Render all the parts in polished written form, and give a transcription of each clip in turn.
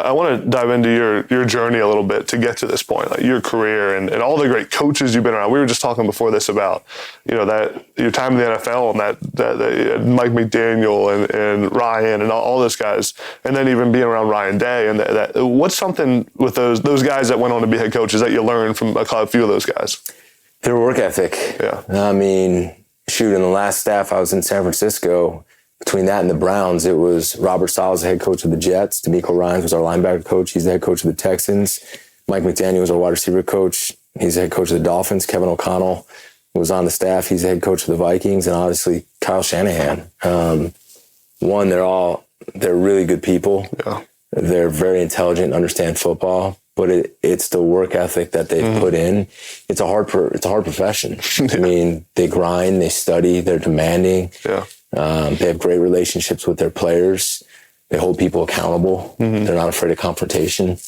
I want to dive into your journey a little bit to get to this point, like your career and all the great coaches you've been around. We were just talking before this about, that your time in the NFL and that Mike McDaniel and Ryan and all those guys, and then even being around Ryan Day. And that what's something with those guys that went on to be head coaches that you learned from a few of those guys? Their work ethic. Yeah. I mean, shoot, in the last staff I was in San Francisco, between that and the Browns, it was Robert Saleh, the head coach of the Jets. D'Amico Ryans was our linebacker coach. He's the head coach of the Texans. Mike McDaniel was our wide receiver coach. He's the head coach of the Dolphins. Kevin O'Connell was on the staff. He's the head coach of the Vikings. And obviously Kyle Shanahan. They're really good people. Yeah. They're very intelligent and understand football. But it's the work ethic that they've put in. It's a hard profession. Yeah. I mean, they grind, they study, they're demanding. Yeah. They have great relationships with their players. They hold people accountable. They're not afraid of confrontation.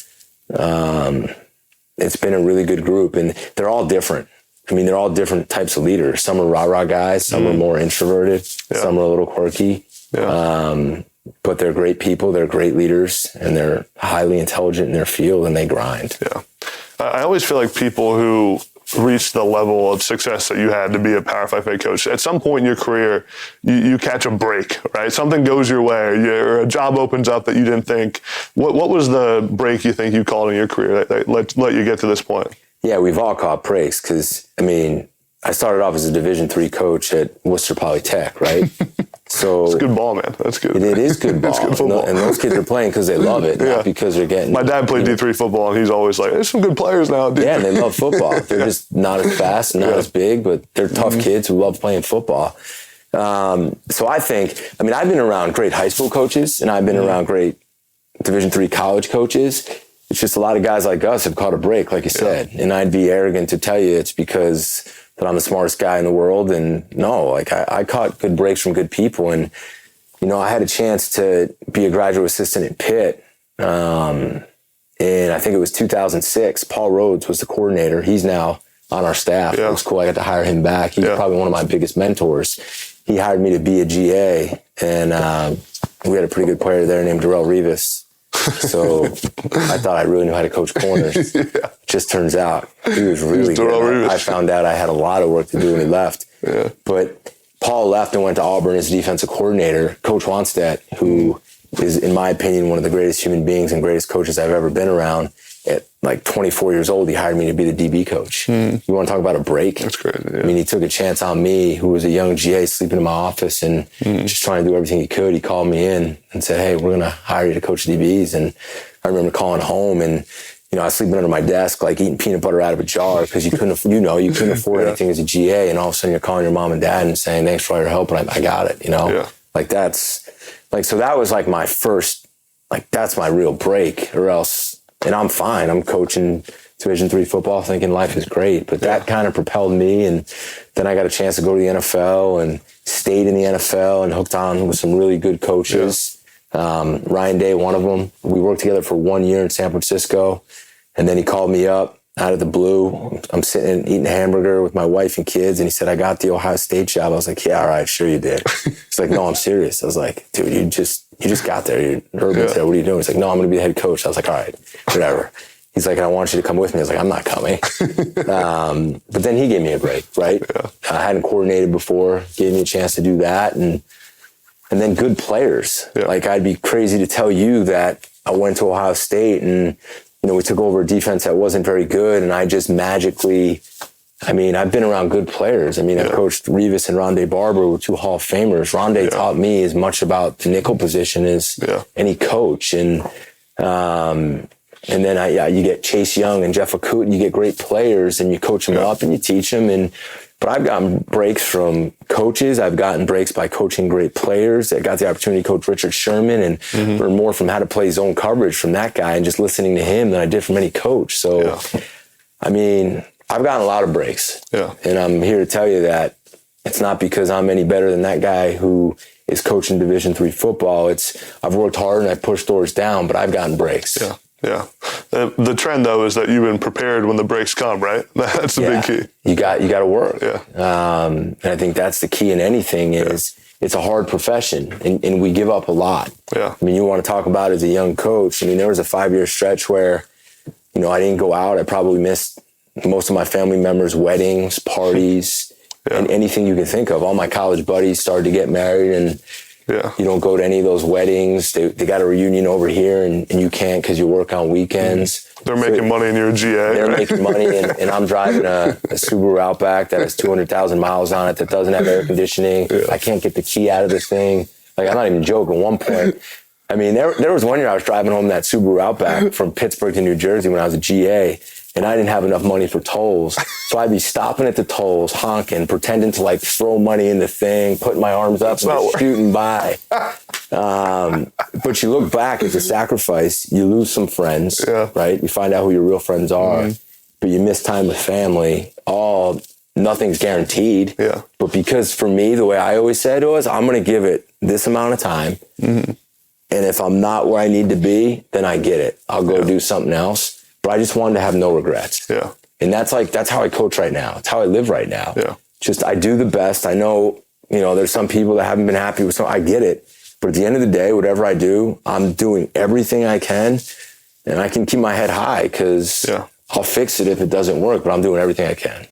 It's been a really good group, and they're all different. I mean, they're all different types of leaders. Some are rah-rah guys. Some are more introverted. Yeah. Some are a little quirky. Yeah. But they're great people. They're great leaders, and they're highly intelligent in their field, and they grind. Yeah. I always feel like people who reach the level of success that you had to be a Power 5 head coach, at some point in your career, you catch a break, right? Something goes your way, or a job opens up that you didn't think. What was the break you think you called in your career that let you get to this point? Yeah, we've all caught breaks because, I mean, I started off as a Division III coach at Worcester Polytech, right? So it's good ball, man. That's good. It is good ball. It's good football. And those kids are playing because they love it, not because they're getting... My dad played D3 football, and he's always like, there's some good players now. D3. Yeah, and they love football. They're just not as fast, not as big, but they're tough kids who love playing football. So I think, I mean, I've been around great high school coaches, and I've been around great Division III college coaches. It's just a lot of guys like us have caught a break, like you said. And I'd be arrogant to tell you it's because that I'm the smartest guy in the world. And no, like I caught good breaks from good people. And, I had a chance to be a graduate assistant at Pitt. And I think it was 2006. Paul Rhodes was the coordinator. He's now on our staff. Yeah. It was cool. I got to hire him back. He's probably one of my biggest mentors. He hired me to be a GA. And we had a pretty good player there named Darrell Revis. So I thought I really knew how to coach corners. Just turns out he was really good. I found out I had a lot of work to do when he left. Yeah. But Paul left and went to Auburn as defensive coordinator. Coach Wanstedt, who is, in my opinion, one of the greatest human beings and greatest coaches I've ever been around, at like 24 years old, he hired me to be the DB coach. You want to talk about a break? That's great. Yeah. I mean, he took a chance on me, who was a young GA sleeping in my office and just trying to do everything he could. He called me in and said, hey, we're going to hire you to coach DBs. And I remember calling home and, I was sleeping under my desk, like eating peanut butter out of a jar because you couldn't afford anything as a GA. And all of a sudden you're calling your mom and dad and saying, thanks for all your help. And I got it, Like that's like, so that was like my first, like that's my real break or else. And I'm fine. I'm coaching Division III football thinking life is great. But that kind of propelled me. And then I got a chance to go to the NFL and stayed in the NFL and hooked on with some really good coaches. Ryan Day, one of them. We worked together for 1 year in San Francisco. And then he called me up out of the blue. I'm sitting eating a hamburger with my wife and kids. And he said, I got the Ohio State job. I was like, yeah, all right, sure you did. He's like, no, I'm serious. I was like, dude, you just got there. Urban's there. What are you doing? He's like, no, I'm going to be the head coach. I was like, all right, whatever. He's like, I want you to come with me. I was like, I'm not coming. But then he gave me a break, right? Yeah. I hadn't coordinated before, gave me a chance to do that. And then good players. Yeah. Like, I'd be crazy to tell you that I went to Ohio State and, we took over a defense that wasn't very good. And I just magically, I've been around good players. I've coached Revis and Rondé Barber, were two Hall of Famers. Rondé taught me as much about the nickel position as any coach. And then you get Chase Young and Jeff Akut, you get great players and you coach them up and you teach them. But I've gotten breaks from coaches. I've gotten breaks by coaching great players. I got the opportunity to coach Richard Sherman and learn more from how to play zone coverage from that guy and just listening to him than I did from any coach. So, I've gotten a lot of breaks. Yeah. And I'm here to tell you that it's not because I'm any better than that guy who is coaching Division III football. I've worked hard and I've pushed doors down, but I've gotten breaks. Yeah. Yeah. The trend, though, is that you've been prepared when the breaks come, right? That's the big key. You got to work. Yeah. And I think that's the key in anything is it's a hard profession, and we give up a lot. Yeah. I mean, you want to talk about as a young coach. I mean, there was a 5-year stretch where, I didn't go out. I probably missed most of my family members' weddings, parties, and anything you can think of. All my college buddies started to get married, and you don't go to any of those weddings. They got a reunion over here, and you can't because you work on weekends. They're making money and you're a GA. They're making money, and I'm driving a Subaru Outback that has 200,000 miles on it that doesn't have air conditioning. I can't get the key out of this thing. Like, I'm not even joking. At one point, I mean, there was one year I was driving home that Subaru Outback from Pittsburgh to New Jersey when I was a GA, and I didn't have enough money for tolls. So I'd be stopping at the tolls, honking, pretending to like throw money in the thing, putting my arms up and just shooting by. But you look back, it's a sacrifice. You lose some friends, right? You find out who your real friends are, but you miss time with family. Nothing's guaranteed. Yeah. But because for me, the way I always said it was, I'm going to give it this amount of time. And if I'm not where I need to be, then I get it. I'll go do something else. But I just wanted to have no regrets. Yeah. And that's how I coach right now. It's how I live right now. Yeah. Just, I do the best. I know, there's some people that haven't been happy with I get it. But at the end of the day, whatever I do, I'm doing everything I can, and I can keep my head high because I'll fix it if it doesn't work, but I'm doing everything I can.